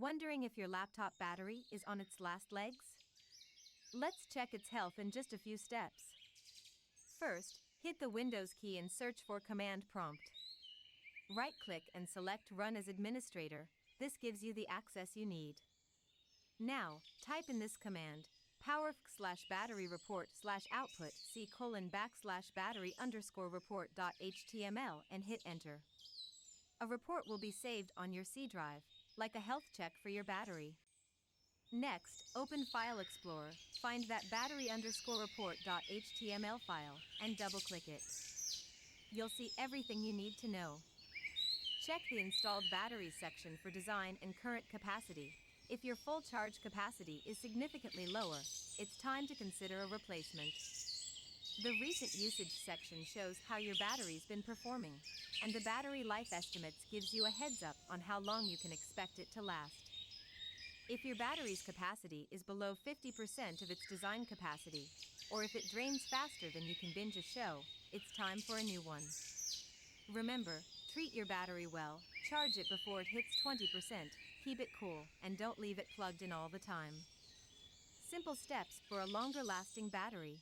Wondering if your laptop battery is on its last legs? Let's check its health in just a few steps. First, hit the Windows key and search for Command Prompt. Right-click and select Run as Administrator. This gives you the access you need. Now, type in this command, powerfc/battery report/output c:\battery_report.html and hit enter. A report will be saved on your C drive, like a health check for your battery. Next, open File Explorer, find that battery_report.html file, and double-click it. You'll see everything you need to know. Check the installed batteries section for design and current capacity. If your full charge capacity is significantly lower, it's time to consider a replacement. The recent usage section shows how your battery's been performing, and the battery life estimates gives you a heads up on how long you can expect it to last. If your battery's capacity is below 50% of its design capacity, or if it drains faster than you can binge a show, it's time for a new one. Remember, treat your battery well, charge it before it hits 20%, keep it cool, and don't leave it plugged in all the time. Simple steps for a longer-lasting battery.